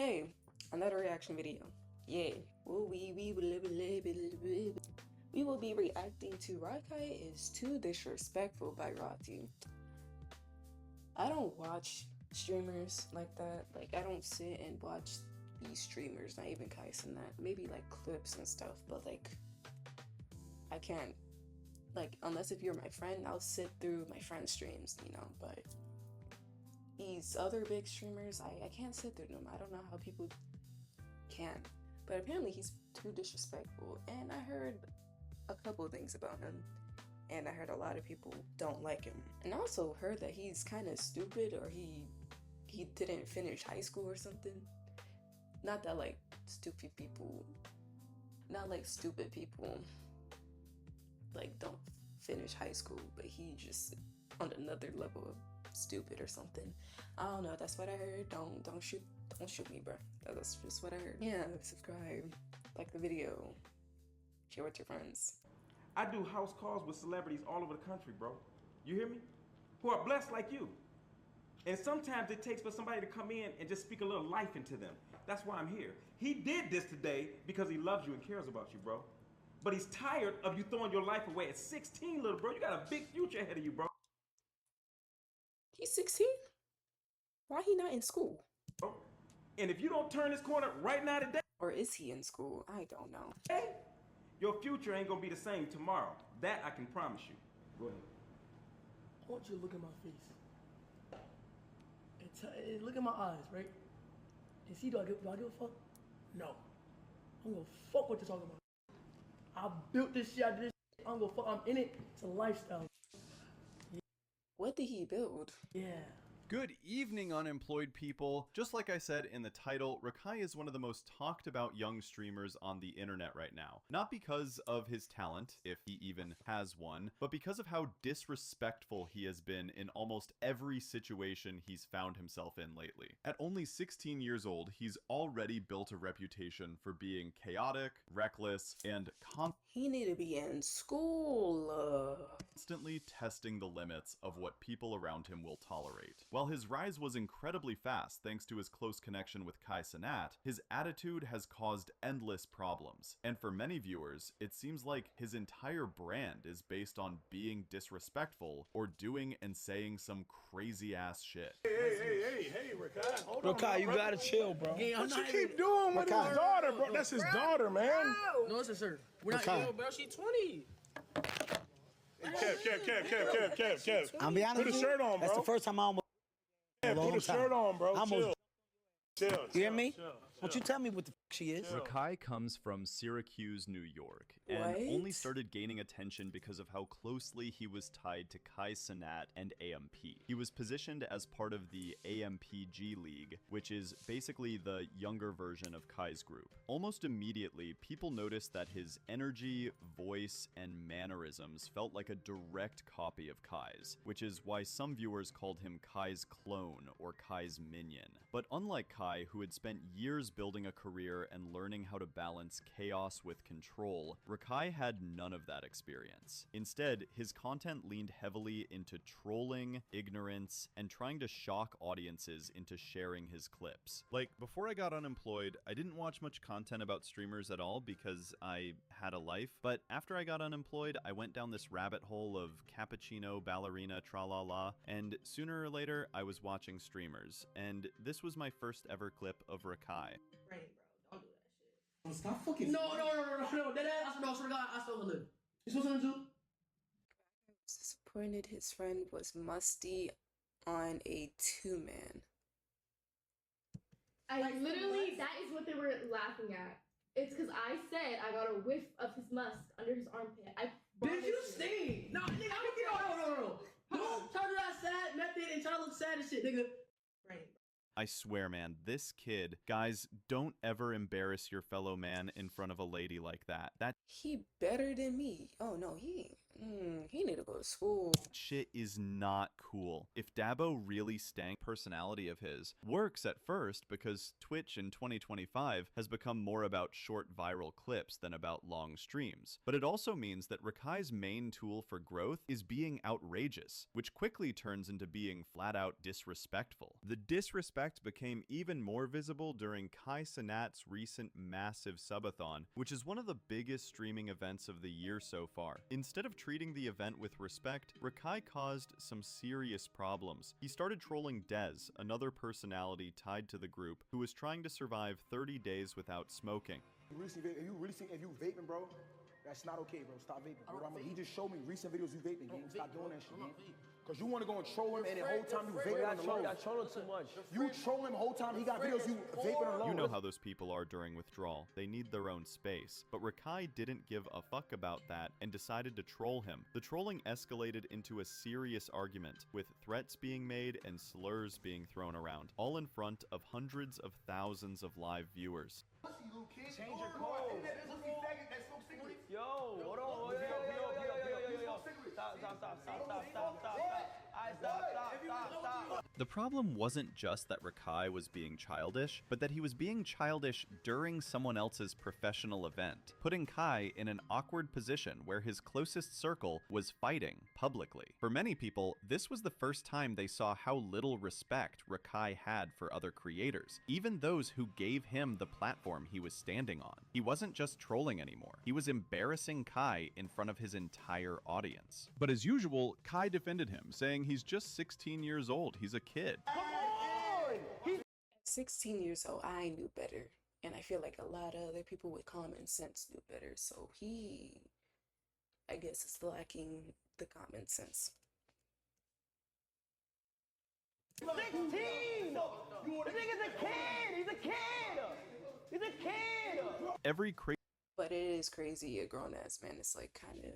Hey, another reaction video. Yay. We will be reacting to Rakai is Too Disrespectful by Ratti. I don't watch streamers like that. Like, I don't sit and watch these streamers, not even Kais and that. Maybe like clips and stuff, but like, I can't. Like, unless if you're my friend, I'll sit through my friend's streams, but these other big streamers, I can't sit through them. I don't know how people can. But apparently he's too disrespectful. And I heard a couple of things about him. And I heard a lot of people don't like him. And I also heard that he's kind of stupid, or he didn't finish high school or something. Not that like stupid people, not like stupid people like don't finish high school, but he just on another level of stupid or something. I don't know, that's what I heard. Don't shoot me, bro. That's just what I heard. Yeah, subscribe, like the video, share with your friends. I do house calls with celebrities all over the country, bro. You hear me? Who are blessed like you. And sometimes it takes for somebody to come in and just speak a little life into them. That's why I'm here. He did this today because he loves you and cares about you, bro. But he's tired of you throwing your life away at 16, little bro. You got a big future ahead of you, bro. He's 16? Why he not in school? And if you don't turn this corner right now today, or is he in school? I don't know. Hey, your future ain't gonna be the same tomorrow. That I can promise you. Go ahead. I want you to look at my face. And look at my eyes, right? And see, do I give a fuck? No. I'm gonna fuck what you're talking about. I built this shit, I did this shit. I'm gonna fuck, I'm in it. It's a lifestyle. Yeah. What did he build? Yeah. Good evening, unemployed people. Just like I said in the title, Rakai is one of the most talked about young streamers on the internet right now. Not because of his talent, if he even has one, but because of how disrespectful he has been in almost every situation he's found himself in lately. At only 16 years old, he's already built a reputation for being chaotic, reckless, and he need to be in school. Constantly testing the limits of what people around him will tolerate. While his rise was incredibly fast thanks to his close connection with Kai Cenat, his attitude has caused endless problems. And for many viewers, it seems like his entire brand is based on being disrespectful or doing and saying some crazy ass shit. Hey, Rakai, hold on. Rakai, you gotta chill, bro. Yeah, what you keep doing with his daughter, bro? That's his daughter, man. No, it's a sir. We're not, bro, she's 20. Kev. I'll be honest Put a shirt on, bro. That's the first time I almost. Put a shirt on, bro. Chill. You hear me? Won't you tell me what the f she is? Rakai comes from Syracuse, New York, and only started gaining attention because of how closely he was tied to Kai Cenat and AMP. He was positioned as part of the AMPG League, which is basically the younger version of Kai's group. Almost immediately, people noticed that his energy, voice, and mannerisms felt like a direct copy of Kai's, which is why some viewers called him Kai's clone or Kai's minion. But unlike Kai, who had spent years building a career and learning how to balance chaos with control, Rakai had none of that experience. Instead, his content leaned heavily into trolling, ignorance, and trying to shock audiences into sharing his clips. Like, before I got unemployed, I didn't watch much content about streamers at all because I had a life, but after I got unemployed, I went down this rabbit hole of cappuccino, ballerina, tra-la-la, and sooner or later, I was watching streamers, and this was my first ever clip of Rakai. Right, bro. Don't do that shit. Stop fucking. No. That ass, no, swear to God, I still live. You supposed to do? Disappointed his friend was musty on a 2-man. Literally, that is what they were laughing at. It's because I said I got a whiff of his musk under his armpit. Did you see? No, nigga, no. Don't try to do that sad method and try to look sad and shit, nigga. Right. I swear, man, this kid, guys, don't ever embarrass your fellow man in front of a lady like that. He better than me. Oh no, he ain't. He need to go to school. Shit is not cool. If Dabo really stank personality of his works at first because Twitch in 2025 has become more about short viral clips than about long streams. But it also means that Rakai's main tool for growth is being outrageous, which quickly turns into being flat out disrespectful. The disrespect became even more visible during Kai Cenat's recent massive subathon, which is one of the biggest streaming events of the year so far. Instead of treating the event with respect, Rakai caused some serious problems. He started trolling Dez, another personality tied to the group, who was trying to survive 30 days without smoking. If you vaping, bro, that's not okay, bro. Stop vaping. Bro. He just showed me recent videos you vaping, gang. Stop doing that shit, gang. Because you want to go and troll him, and the whole time you vaping on the low. I troll him too much. You troll him the whole time. He got videos you vaping on the low. You know how those people are during withdrawal. They need their own space. But Rakai didn't give a fuck about that and decided to troll him. The trolling escalated into a serious argument, with threats being made and slurs being thrown around, all in front of hundreds of thousands of live viewers. Change your code. Yo, hold on. Yo. Stop. The problem wasn't just that Rakai was being childish, but that he was being childish during someone else's professional event, putting Kai in an awkward position where his closest circle was fighting publicly. For many people, this was the first time they saw how little respect Rakai had for other creators, even those who gave him the platform he was standing on. He wasn't just trolling anymore. He was embarrassing Kai in front of his entire audience. But as usual, Kai defended him, saying he's just 16 years old. He's a kid. Come on! At 16 years old, I knew better. And I feel like a lot of other people with common sense knew better. So he, I guess, is lacking the common sense. 16! The nigga's a kid! He's a kid! He's a kid! Every But it is crazy, a grown-ass man is like kind of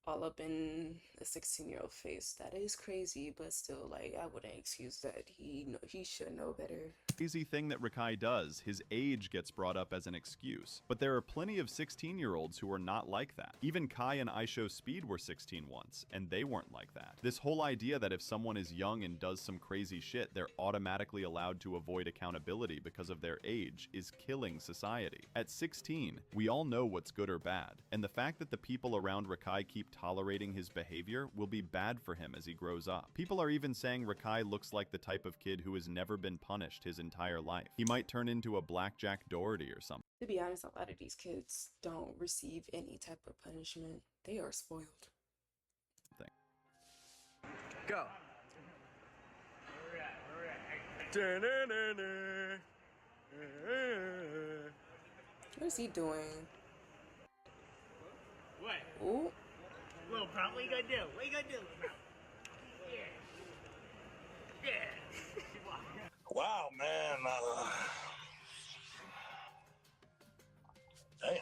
all up in a 16-year-old face. That is crazy, but still, like, I wouldn't excuse that. He should know better. crazy thing that Rakai does, his age gets brought up as an excuse. But there are plenty of 16-year-olds who are not like that. Even Kai and IShowSpeed were 16 once, and they weren't like that. This whole idea that if someone is young and does some crazy shit, they're automatically allowed to avoid accountability because of their age is killing society. At 16, we all know what's good or bad, and the fact that the people around Rakai keep tolerating his behavior will be bad for him as he grows up. People are even saying Rakai looks like the type of kid who has never been punished his entire life. He might turn into a Blackjack Doherty or something. To be honest, a lot of these kids don't receive any type of punishment. They are spoiled. Go. What is he doing? What? Ooh. Little bro, what you gonna do? What you gonna do, bro? Yeah. Wow, man. Damn.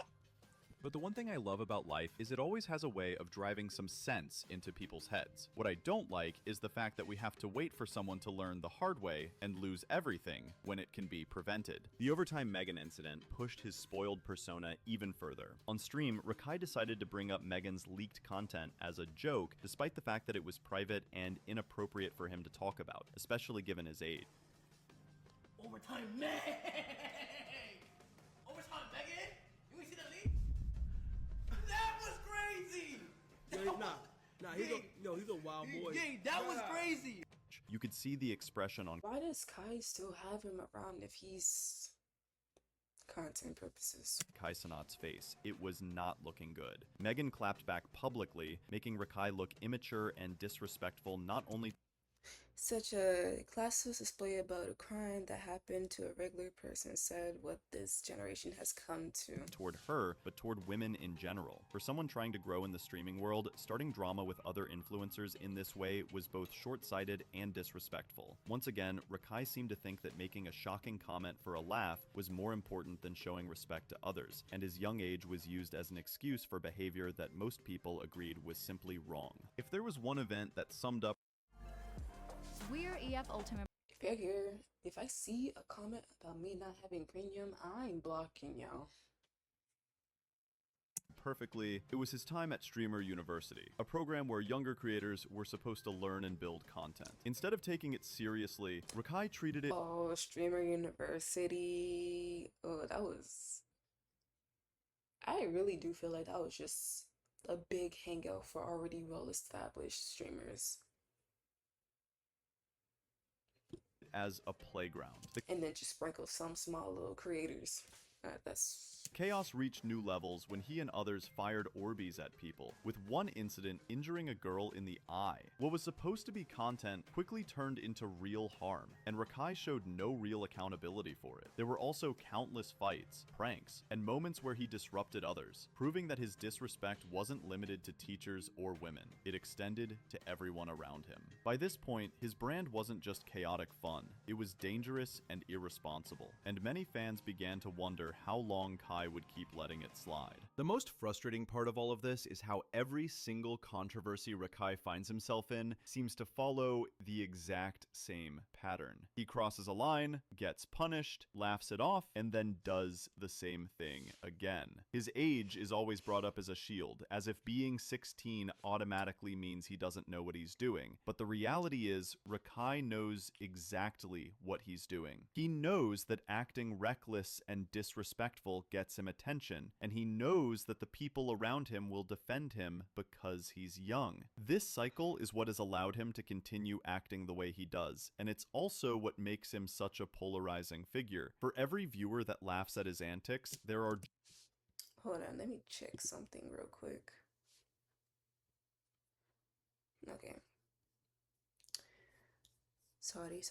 But the one thing I love about life is it always has a way of driving some sense into people's heads. What I don't like is the fact that we have to wait for someone to learn the hard way and lose everything when it can be prevented. The Overtime Megan incident pushed his spoiled persona even further. On stream, Rakai decided to bring up Megan's leaked content as a joke, despite the fact that it was private and inappropriate for him to talk about, especially given his age. Overtime, Meg! Overtime, Megan! You ain't see that leak? That was crazy! He's a wild boy. Yeah, that was crazy! You could see the expression on Why does Kai still have him around if he's content purposes? Kai Cenat's face. It was not looking good. Megan clapped back publicly, making Rakai look immature and disrespectful not only Such a classless display about a crime that happened to a regular person said what this generation has come to. toward her, but toward women in general. For someone trying to grow in the streaming world, starting drama with other influencers in this way was both short-sighted and disrespectful. Once again, Rakai seemed to think that making a shocking comment for a laugh was more important than showing respect to others, and his young age was used as an excuse for behavior that most people agreed was simply wrong. If there was one event that summed up We're EF Ultimate. If I see a comment about me not having premium, I'm blocking y'all. perfectly, it was his time at Streamer University, a program where younger creators were supposed to learn and build content. Instead of taking it seriously, Rakai treated it— Oh, Streamer University. Oh, that was. I really do feel like that was just a big hangout for already well-established streamers. as a playground. And then just sprinkle some small little creators. That's Chaos reached new levels when he and others fired Orbeez at people, with one incident injuring a girl in the eye. What was supposed to be content quickly turned into real harm, and Rakai showed no real accountability for it. There were also countless fights, pranks, and moments where he disrupted others, proving that his disrespect wasn't limited to teachers or women. It extended to everyone around him. By this point, his brand wasn't just chaotic fun, it was dangerous and irresponsible, and many fans began to wonder how long Kai would keep letting it slide. The most frustrating part of all of this is how every single controversy Rakai finds himself in seems to follow the exact same pattern. He crosses a line, gets punished, laughs it off, and then does the same thing again. His age is always brought up as a shield, as if being 16 automatically means he doesn't know what he's doing. But the reality is, Rakai knows exactly what he's doing. He knows that acting reckless and disrespectful gets him attention, and he knows that the people around him will defend him because he's young. This cycle is what has allowed him to continue acting the way he does, and it's also what makes him such a polarizing figure. For every viewer that laughs at his antics, there are— Hold on, let me check something real quick. Okay. Sorry.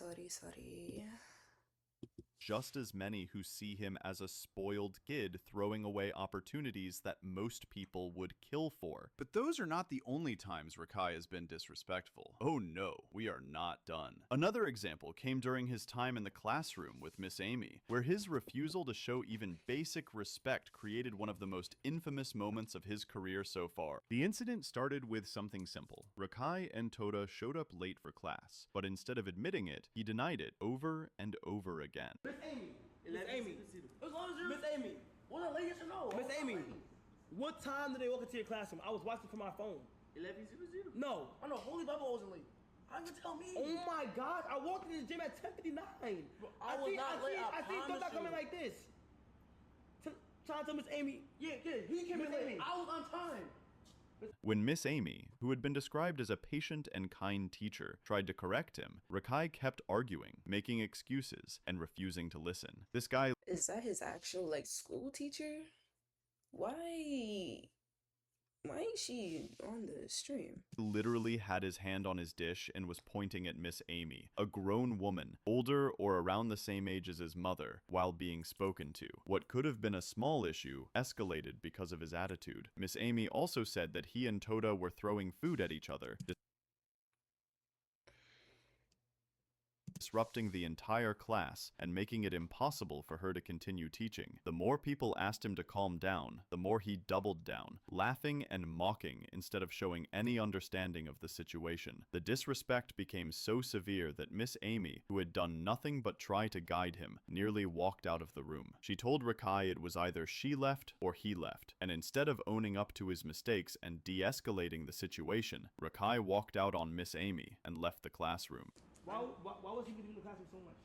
just as many who see him as a spoiled kid throwing away opportunities that most people would kill for. But those are not the only times Rakai has been disrespectful. Oh no, we are not done. Another example came during his time in the classroom with Miss Amy, where his refusal to show even basic respect created one of the most infamous moments of his career so far. The incident started with something simple. Rakai and Toda showed up late for class, but instead of admitting it, he denied it over and over again. Miss Amy, Miss Amy, was that late? Yes or no? Miss Amy, what time did they walk into your classroom? I was watching from my phone. 11:00. No, I know. Holy Bible wasn't late. How you tell me? Oh my gosh, I walked into the gym at 10:59. I was not late. I see Toda coming like this. Trying to tell Miss Amy, yeah, he came in late. I was on time. When Miss Amy, who had been described as a patient and kind teacher, tried to correct him, Rakai kept arguing, making excuses, and refusing to listen. This guy— Is that his actual, like, school teacher? Why ain't she on the stream? literally had his hand on his dish and was pointing at Miss Amy, a grown woman, older or around the same age as his mother, while being spoken to. What could have been a small issue escalated because of his attitude. Miss Amy also said that he and Toda were throwing food at each other, disrupting the entire class and making it impossible for her to continue teaching. The more people asked him to calm down, the more he doubled down, laughing and mocking instead of showing any understanding of the situation. The disrespect became so severe that Miss Amy, who had done nothing but try to guide him, nearly walked out of the room. She told Rakai it was either she left or he left, and instead of owning up to his mistakes and de-escalating the situation, Rakai walked out on Miss Amy and left the classroom. Why was he in the classroom so much?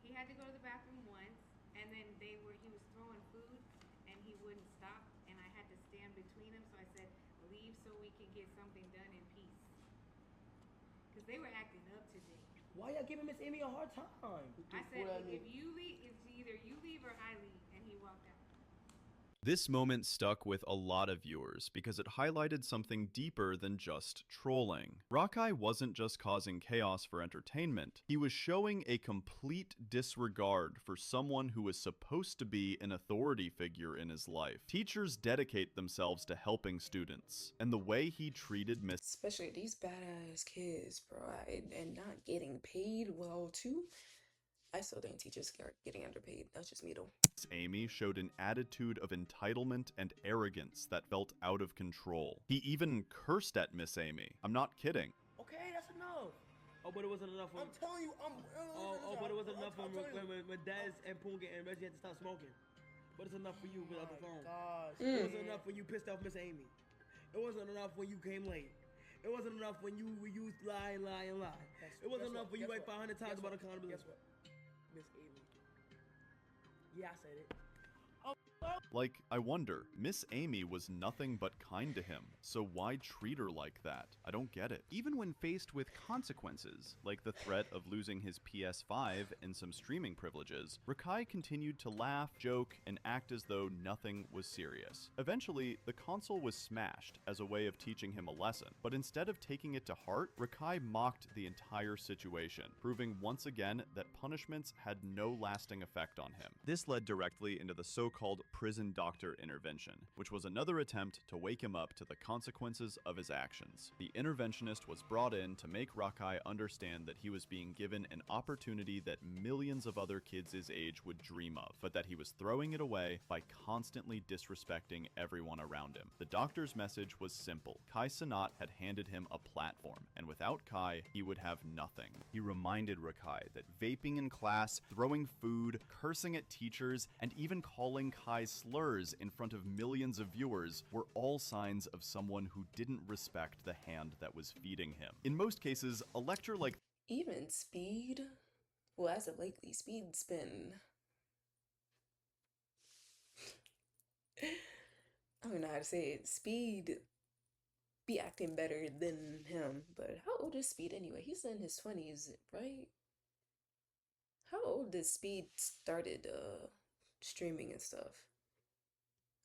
He had to go to the bathroom once, and then he was throwing food, and he wouldn't stop, and I had to stand between them, so I said, leave so we can get something done in peace. Because they were acting up today. Why y'all giving Miss Amy a hard time? I said, if you leave, it's either you leave or I leave, and he walked out. This moment stuck with a lot of viewers because it highlighted something deeper than just trolling. Rakai wasn't just causing chaos for entertainment, he was showing a complete disregard for someone who was supposed to be an authority figure in his life. Teachers dedicate themselves to helping students, and the way he treated Miss— Especially these badass kids, bro, and not getting paid well, too. I still think teachers are getting underpaid. That's just me, though. Amy showed an attitude of entitlement and arrogance that felt out of control. He even cursed at Miss Amy. I'm not kidding. Okay, that's enough. Oh, but it wasn't enough. I'm telling you, but it wasn't enough when Dez and Punga and Reggie had to stop smoking. But it's enough for you without the phone. Gosh. It wasn't enough when you pissed off Miss Amy. It wasn't enough when you came late. It wasn't enough when you lie. It wasn't enough when you write 500 times about accountability. Guess what? Miss Amy. Yeah, I said it. Like, I wonder, Miss Amy was nothing but kind to him, so why treat her like that? I don't get it. Even when faced with consequences, like the threat of losing his PS5 and some streaming privileges, Rakai continued to laugh, joke, and act as though nothing was serious. Eventually, the console was smashed as a way of teaching him a lesson, but instead of taking it to heart, Rakai mocked the entire situation, proving once again that punishments had no lasting effect on him. This led directly into the so-called prison doctor intervention, which was another attempt to wake him up to the consequences of his actions. The interventionist was brought in to make Rakai understand that he was being given an opportunity that millions of other kids his age would dream of, but that he was throwing it away by constantly disrespecting everyone around him. The doctor's message was simple. Kai Cenat had handed him a platform, and without Kai, he would have nothing. He reminded Rakai that vaping in class, throwing food, cursing at teachers, and even calling Kai slurs in front of millions of viewers were all signs of someone who didn't respect the hand that was feeding him. In most cases, a lecture like even Speed, well, as of lately, Speed's been, I don't know how to say it, Speed be acting better than him, but how old is Speed anyway? He's in his 20s, right? How old did Speed started streaming and stuff?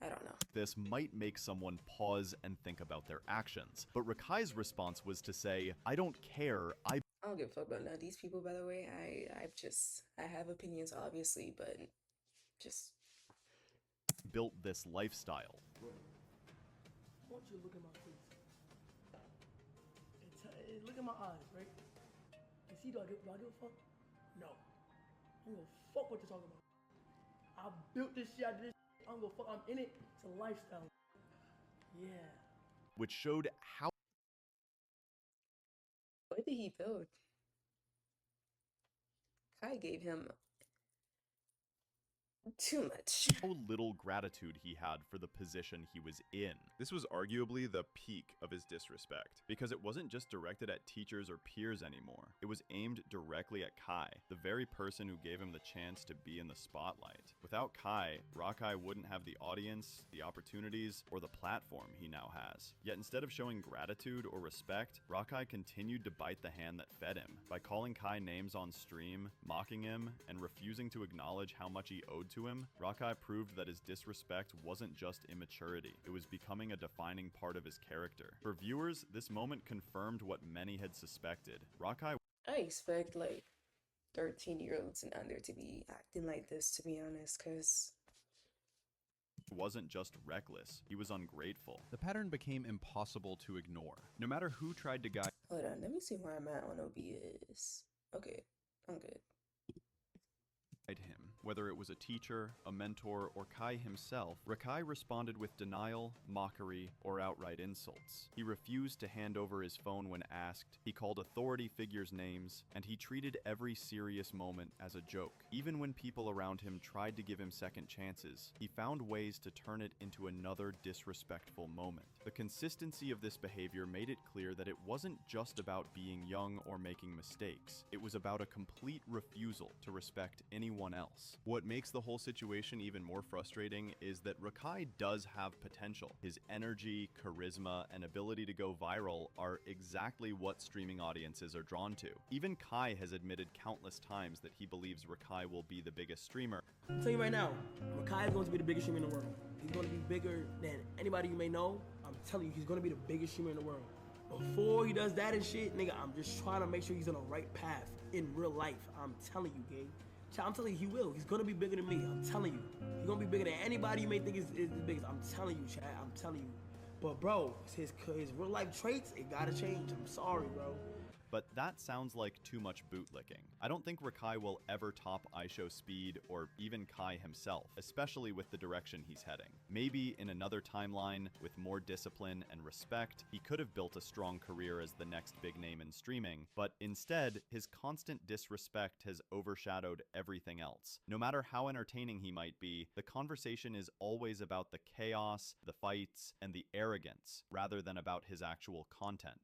I don't know. This might make someone pause and think about their actions, but Rakai's response was to say, I don't care, I don't give a fuck about none of these people, by the way. I have opinions, obviously, but just built this lifestyle. I want you to look at my face. Look at my eyes, right? And see, do I give a fuck? No. I don't give a fuck what you're talking about. I built this shit, I did this shit. I don't give a fuck, I'm in it. It's a lifestyle. Yeah. Which showed how what did he build? Kai gave him too much. How little gratitude he had for the position he was in. This was arguably the peak of his disrespect, because it wasn't just directed at teachers or peers anymore. It was aimed directly at Kai, the very person who gave him the chance to be in the spotlight. Without Kai, Rakai wouldn't have the audience, the opportunities, or the platform he now has. Yet instead of showing gratitude or respect, Rakai continued to bite the hand that fed him. By calling Kai names on stream, mocking him, and refusing to acknowledge how much he owed to him, Rakai proved that his disrespect wasn't just immaturity, it was becoming a defining part of his character. For viewers, this moment confirmed what many had suspected. Rakai I expect like 13-year-olds and under to be acting like this, to be honest, because wasn't just reckless, he was ungrateful. The pattern became impossible to ignore. No matter who tried to guide hold on, let me see where I'm at on OBS. Okay, I'm good. Him. Whether it was a teacher, a mentor, or Kai himself, Rakai responded with denial, mockery, or outright insults. He refused to hand over his phone when asked, he called authority figures names, and he treated every serious moment as a joke. Even when people around him tried to give him second chances, he found ways to turn it into another disrespectful moment. The consistency of this behavior made it clear that it wasn't just about being young or making mistakes. It was about a complete refusal to respect anyone else. What makes the whole situation even more frustrating is that Rakai does have potential. His energy, charisma, and ability to go viral are exactly what streaming audiences are drawn to. Even Kai has admitted countless times that he believes Rakai will be the biggest streamer. I'm telling you right now, Rakai is going to be the biggest streamer in the world. He's going to be bigger than anybody you may know. I'm telling you, he's going to be the biggest streamer in the world. Before he does that and shit, nigga, I'm just trying to make sure he's on the right path in real life. I'm telling you, gang. I'm telling you, he will. He's gonna be bigger than me. I'm telling you. He's gonna be bigger than anybody you may think is the biggest. I'm telling you, Chad. I'm telling you. But bro, his real life traits, it gotta change. I'm sorry, bro. but that sounds like too much bootlicking. I don't think Rakai will ever top Aisho Speed or even Kai himself, especially with the direction he's heading. Maybe in another timeline, with more discipline and respect, he could have built a strong career as the next big name in streaming, but instead, his constant disrespect has overshadowed everything else. No matter how entertaining he might be, the conversation is always about the chaos, the fights, and the arrogance, rather than about his actual content.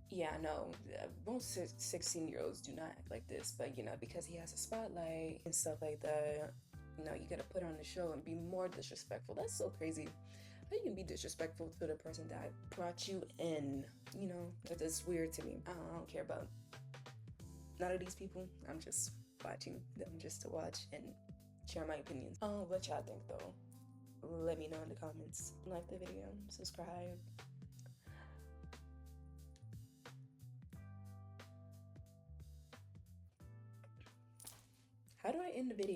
Yeah, no, most 16-year-olds do not act like this, but because he has a spotlight and stuff like that, you gotta put on the show and be more disrespectful. That's so crazy. How you can be disrespectful to the person that brought you in? That's weird to me. I don't care about none of these people. I'm just watching them just to watch and share my opinions. Oh, what y'all think though? Let me know in the comments. Like the video, subscribe. How do I end the video?